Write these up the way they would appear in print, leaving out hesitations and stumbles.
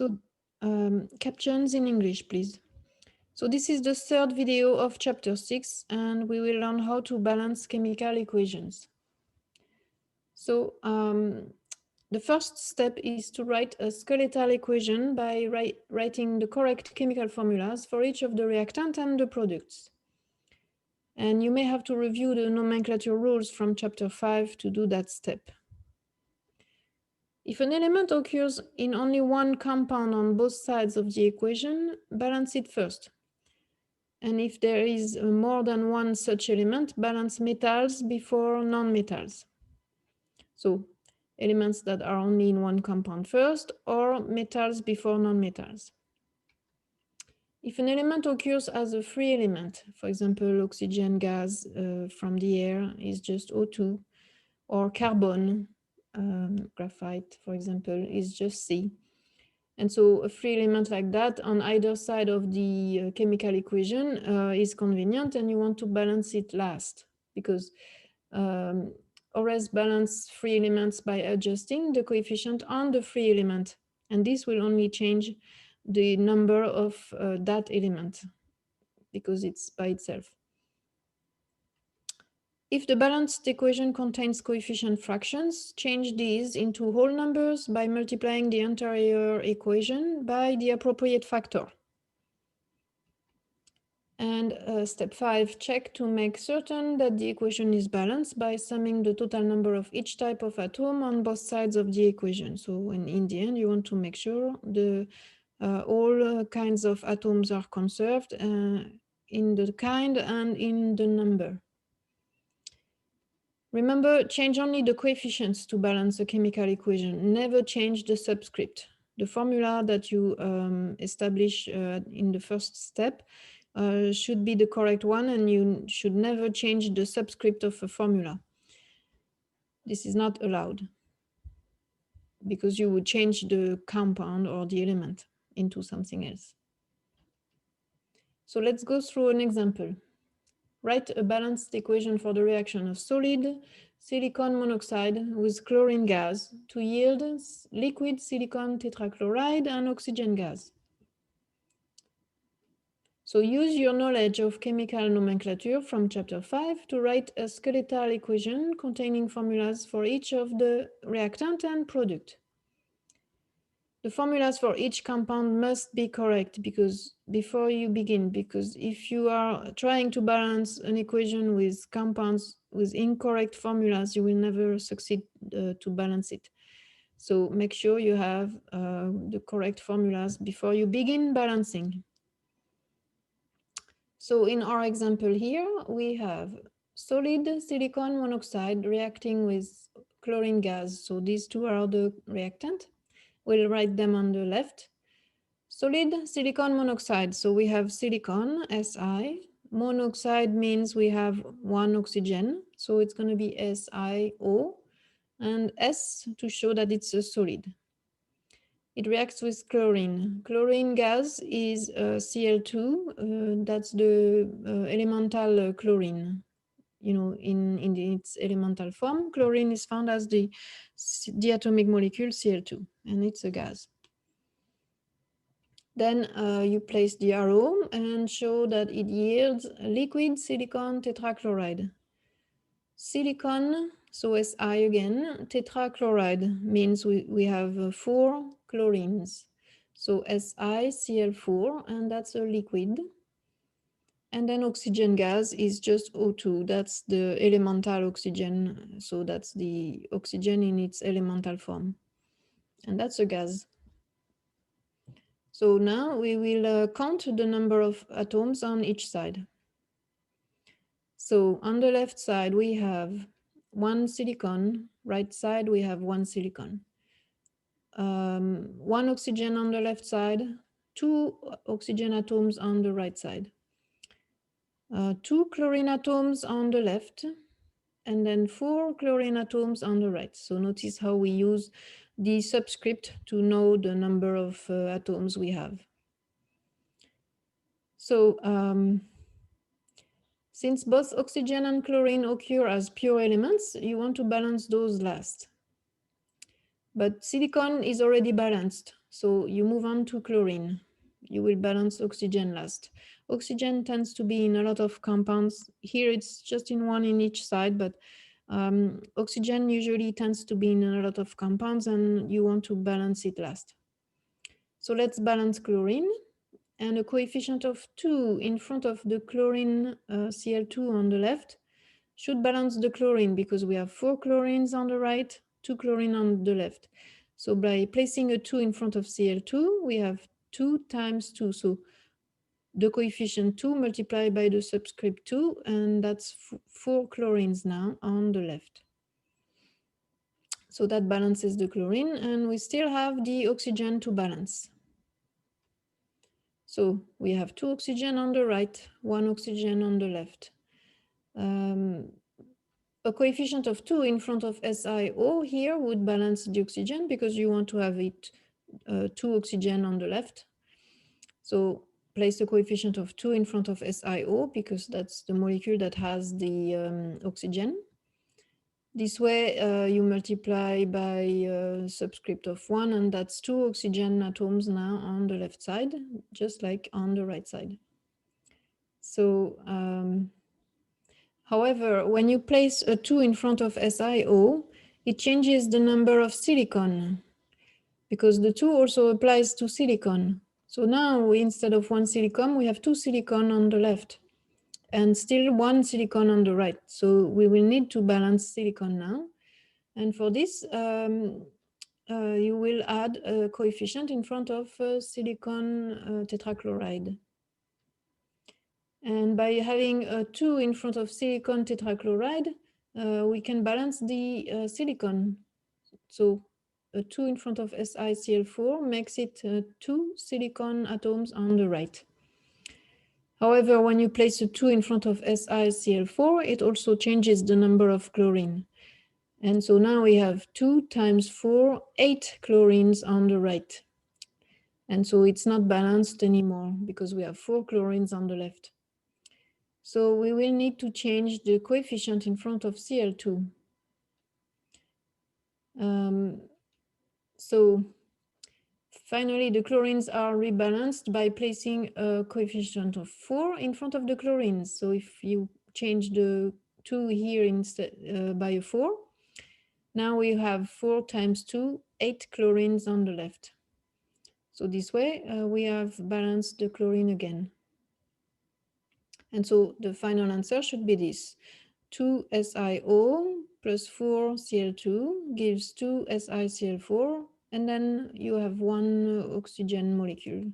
So captions in English, please. So this is the third video of chapter 6, and we will learn how to balance chemical equations. So the first step is to write a skeletal equation by writing the correct chemical formulas for each of the reactant and the products. And you may have to review the nomenclature rules from chapter 5 to do that step. If an element occurs in only one compound on both sides of the equation, balance it first. And if there is more than one such element, balance metals before non-metals. So elements that are only in one compound first, or metals before non-metals. If an element occurs as a free element, for example, oxygen gas from the air is just O2, or carbon, graphite, for example, is just C. And so a free element like that on either side of the chemical equation is convenient, and you want to balance it last, because always balance free elements by adjusting the coefficient on the free element. And this will only change the number of that element because it's by itself. If the balanced equation contains coefficient fractions, change these into whole numbers by multiplying the entire equation by the appropriate factor. And step 5, check to make certain that the equation is balanced by summing the total number of each type of atom on both sides of the equation. So in the end, you want to make sure all kinds of atoms are conserved in the kind and in the number. Remember, change only the coefficients to balance a chemical equation. Never change the subscript. The formula that you establish in the first step should be the correct one, and you should never change the subscript of a formula. This is not allowed because you would change the compound or the element into something else. So let's go through an example. Write a balanced equation for the reaction of solid silicon monoxide with chlorine gas to yield liquid silicon tetrachloride and oxygen gas. So use your knowledge of chemical nomenclature from chapter 5 to write a skeletal equation containing formulas for each of the reactant and product. The formulas for each compound must be correct before you begin, because if you are trying to balance an equation with compounds with incorrect formulas, you will never succeed to balance it. So make sure you have the correct formulas before you begin balancing. So in our example here, we have solid silicon monoxide reacting with chlorine gas. So these two are the reactant. We'll write them on the left. Solid silicon monoxide. So we have silicon, Si. Monoxide means we have one oxygen. So it's going to be SiO. And S to show that it's a solid. It reacts with chlorine. Chlorine gas is Cl2. That's the elemental chlorine. You know, in its elemental form, chlorine is found as the diatomic molecule Cl2, and it's a gas. Then you place the arrow and show that it yields liquid silicon tetrachloride. Silicon, so Si again, tetrachloride means we have 4 chlorines. So SiCl4, and that's a liquid. And then oxygen gas is just O2, that's the elemental oxygen. So that's the oxygen in its elemental form. And that's a gas. So now we will count the number of atoms on each side. So on the left side, we have 1 silicon. Right side, we have 1 silicon. 1 oxygen on the left side, 2 oxygen atoms on the right side. 2 chlorine atoms on the left, and then 4 chlorine atoms on the right. So notice how we use the subscript to know the number of atoms we have. So since both oxygen and chlorine occur as pure elements, you want to balance those last. But silicon is already balanced. So you move on to chlorine. You will balance oxygen last. Oxygen tends to be in a lot of compounds. Here it's just in one in each side, but oxygen usually tends to be in a lot of compounds and you want to balance it last. So let's balance chlorine, and a coefficient of 2 in front of the chlorine Cl2 on the left should balance the chlorine because we have 4 chlorines on the right, 2 chlorine on the left. So by placing a 2 in front of Cl2, we have 2 times 2. So the coefficient 2 multiplied by the subscript 2, and that's 4 chlorines now on the left. So that balances the chlorine, and we still have the oxygen to balance. So we have 2 oxygen on the right, 1 oxygen on the left. A coefficient of 2 in front of SiO here would balance the oxygen because you want to have it 2 oxygen on the left. So place the coefficient of 2 in front of SiO because that's the molecule that has the oxygen. This way you multiply by subscript of 1, and that's 2 oxygen atoms now on the left side, just like on the right side. So however, when you place a 2 in front of SiO, it changes the number of silicon because the 2 also applies to silicon. So now instead of 1 silicon, we have 2 silicon on the left and still 1 silicon on the right. So we will need to balance silicon now. And for this, you will add a coefficient in front of silicon tetrachloride. And by having a 2 in front of silicon tetrachloride, we can balance the silicon. So a 2 in front of SiCl4 makes it 2 silicon atoms on the right. However, when you place a 2 in front of SiCl4, it also changes the number of chlorine. And so now we have 2 times 4, 8 chlorines on the right. And so it's not balanced anymore because we have 4 chlorines on the left. So we will need to change the coefficient in front of Cl2. So finally, the chlorines are rebalanced by placing a coefficient of 4 in front of the chlorines. So if you change the 2 here instead by a 4, now we have 4 times 2, 8 chlorines on the left. So this way we have balanced the chlorine again. And so the final answer should be this. 2 SiO plus 4 Cl2 gives 2 SiCl4, and then you have 1 oxygen molecule.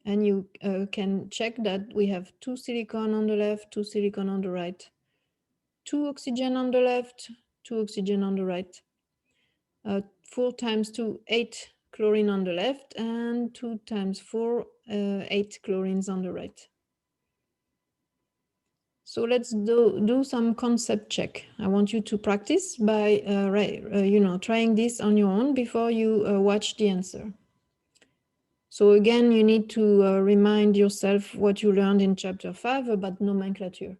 And you can check that we have 2 silicon on the left, 2 silicon on the right, 2 oxygen on the left, 2 oxygen on the right, 4 times 2, 8 chlorine on the left, and 2 times 4, 8 chlorines on the right. So let's do some concept check. I want you to practice by trying this on your own before you watch the answer. So again, you need to remind yourself what you learned in chapter 5 about nomenclature.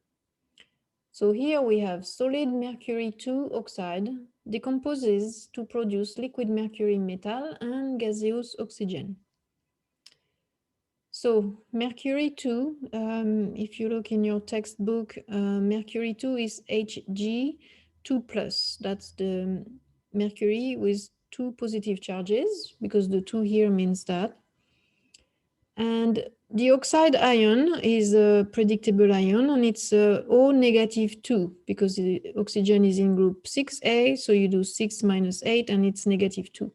So here we have solid mercury 2 oxide decomposes to produce liquid mercury metal and gaseous oxygen. So mercury 2, if you look in your textbook, mercury 2 is Hg2+. That's the mercury with 2 positive charges, because the 2 here means that. And the oxide ion is a predictable ion, and it's O negative 2, because the oxygen is in group 6A, so you do 6 minus 8, and it's negative 2.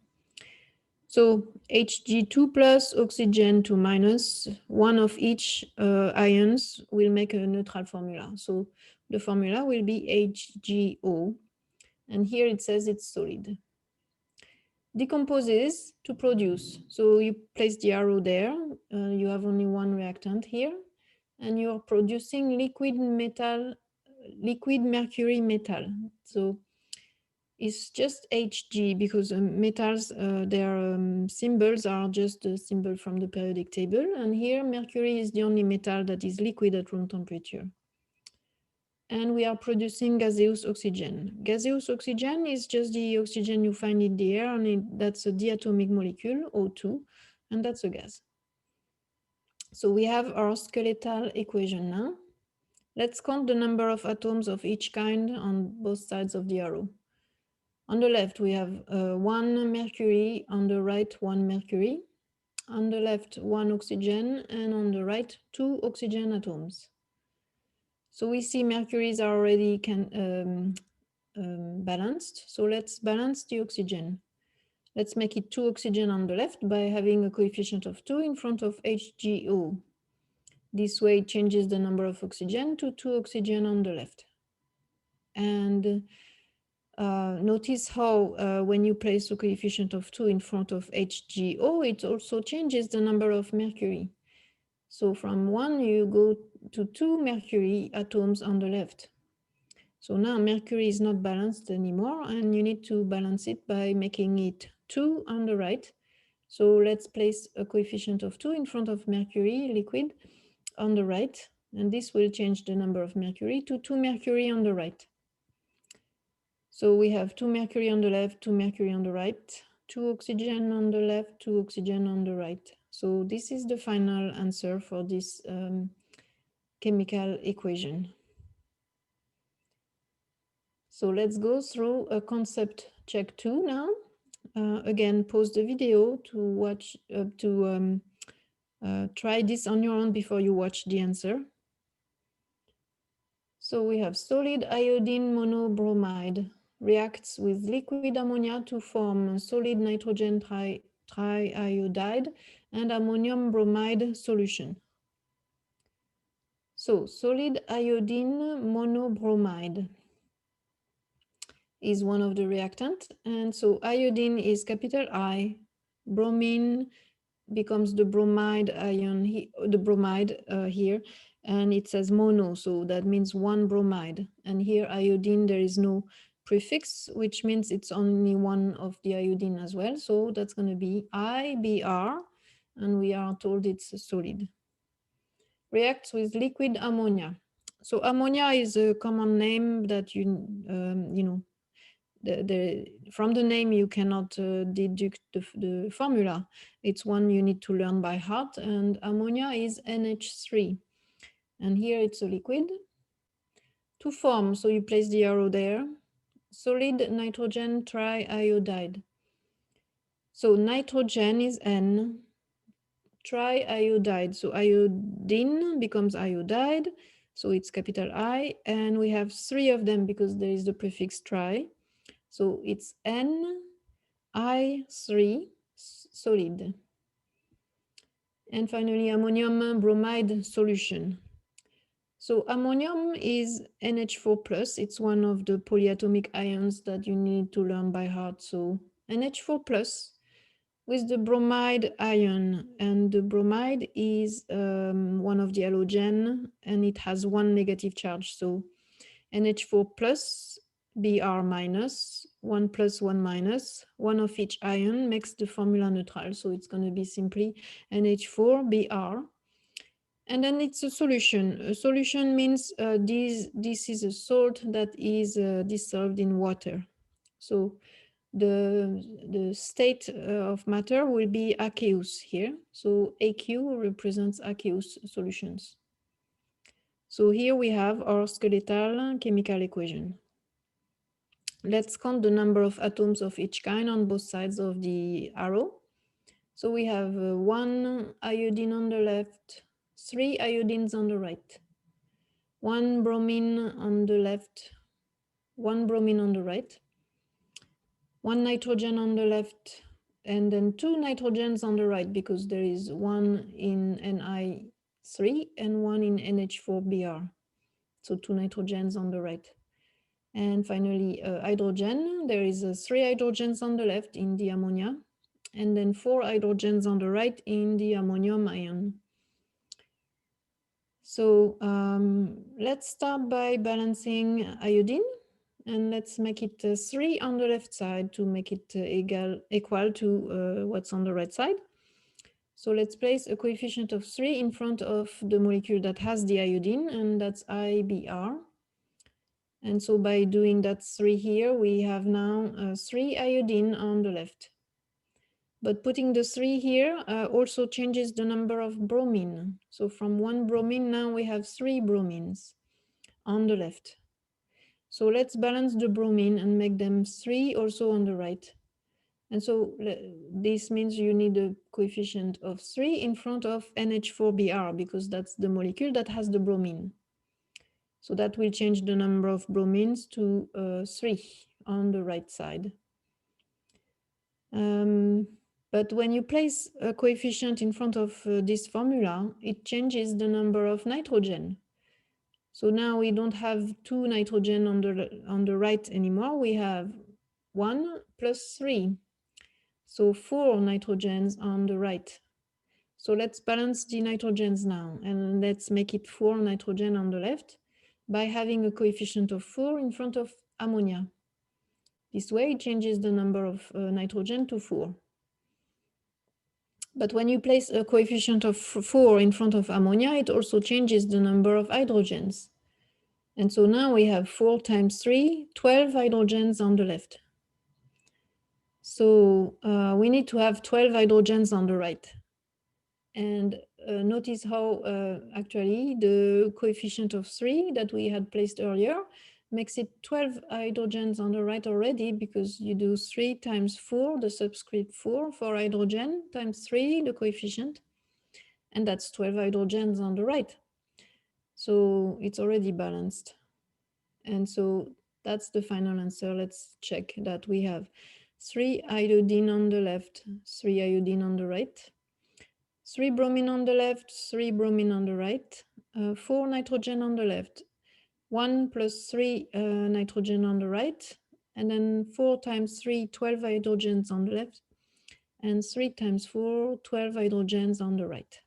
So Hg2 plus, oxygen 2 minus, one of each ions will make a neutral formula. So the formula will be HgO, and here it says it's solid. Decomposes to produce. So you place the arrow there, you have only one reactant here, and you're producing liquid mercury metal. So it's just Hg because metals, their symbols are just a symbol from the periodic table. And here mercury is the only metal that is liquid at room temperature. and we are producing gaseous oxygen. Gaseous oxygen is just the oxygen you find in the air, and that's a diatomic molecule, O2, and that's a gas. So we have our skeletal equation now. Let's count the number of atoms of each kind on both sides of the arrow. On the left, we have 1 mercury, on the right, 1 mercury. On the left, 1 oxygen, and on the right, 2 oxygen atoms. So we see mercuries are already balanced. So let's balance the oxygen. Let's make it 2 oxygen on the left by having a coefficient of 2 in front of HGO. This way it changes the number of oxygen to 2 oxygen on the left. And notice how when you place a coefficient of 2 in front of HGO, it also changes the number of mercury. So from 1, you go to 2 mercury atoms on the left. So now mercury is not balanced anymore, and you need to balance it by making it 2 on the right. So let's place a coefficient of 2 in front of mercury liquid on the right, and this will change the number of mercury to 2 mercury on the right. So we have 2 mercury on the left, 2 mercury on the right, 2 oxygen on the left, 2 oxygen on the right. So this is the final answer for this chemical equation. So let's go through a concept check 2 now. Again, pause the video to watch, try this on your own before you watch the answer. So we have solid iodine monobromide reacts with liquid ammonia to form solid nitrogen triiodide and ammonium bromide solution. So solid iodine monobromide is one of the reactants, and so iodine is capital I, bromine becomes the bromide ion, the bromide here, and it says mono, so that means 1 bromide. And here iodine, there is no prefix, which means it's only one of the iodine as well. So that's going to be IBr, and we are told it's a solid. Reacts with liquid ammonia. So ammonia is a common name that you know, from the name you cannot deduct the formula. It's one you need to learn by heart, and ammonia is NH3, and here it's a liquid. To form, so you place the arrow there, solid nitrogen triiodide. So nitrogen is N, triiodide, so iodine becomes iodide, so it's capital I, and we have 3 of them because there is the prefix tri. So it's NI3 solid. And finally, ammonium bromide solution. So ammonium is NH4 plus. It's one of the polyatomic ions that you need to learn by heart. So NH4 plus with the bromide ion, and the bromide is one of the halogen, and it has 1 negative charge. So NH4 plus, Br minus, 1 plus 1 minus, 1 of each ion makes the formula neutral. So it's going to be simply NH4 Br. And then it's a solution. A solution means this is a salt that is dissolved in water. So the state of matter will be aqueous here. So AQ represents aqueous solutions. So here we have our skeletal chemical equation. Let's count the number of atoms of each kind on both sides of the arrow. So we have 1 iodine on the left, 3 iodines on the right, 1 bromine on the left, 1 bromine on the right, 1 nitrogen on the left, and then 2 nitrogens on the right because there is 1 in Ni3 and 1 in NH4Br. So 2 nitrogens on the right. And finally, hydrogen. There is 3 hydrogens on the left in the ammonia, and then 4 hydrogens on the right in the ammonium ion. So let's start by balancing iodine, and let's make it 3 on the left side to make it equal to what's on the right side. So let's place a coefficient of 3 in front of the molecule that has the iodine, and that's IBr. And so by doing that 3 here, we have now 3 iodine on the left. But putting the 3 here also changes the number of bromine. So from 1 bromine, now we have 3 bromines on the left. So let's balance the bromine and make them 3 also on the right. And so this means you need a coefficient of 3 in front of NH4Br because that's the molecule that has the bromine. So that will change the number of bromines to 3 on the right side. But when you place a coefficient in front of this formula, it changes the number of nitrogen. So now we don't have 2 nitrogen on the right anymore. We have 1 plus 3. So 4 nitrogens on the right. So let's balance the nitrogens now, and let's make it 4 nitrogen on the left by having a coefficient of 4 in front of ammonia. This way it changes the number of nitrogen to 4. But when you place a coefficient of 4 in front of ammonia, it also changes the number of hydrogens. And so now we have 4 times 3, 12 hydrogens on the left. So we need to have 12 hydrogens on the right. And notice how actually the coefficient of 3 that we had placed earlier makes it 12 hydrogens on the right already, because you do 3 times 4, the subscript 4 for hydrogen, times 3, the coefficient, and that's 12 hydrogens on the right. So it's already balanced. And so that's the final answer. Let's check that we have 3 iodine on the left, 3 iodine on the right, 3 bromine on the left, 3 bromine on the right, 4 nitrogen on the left, 1 plus 3 nitrogen on the right, and then 4 times 3, 12 hydrogens on the left, and 3 times 4, 12 hydrogens on the right.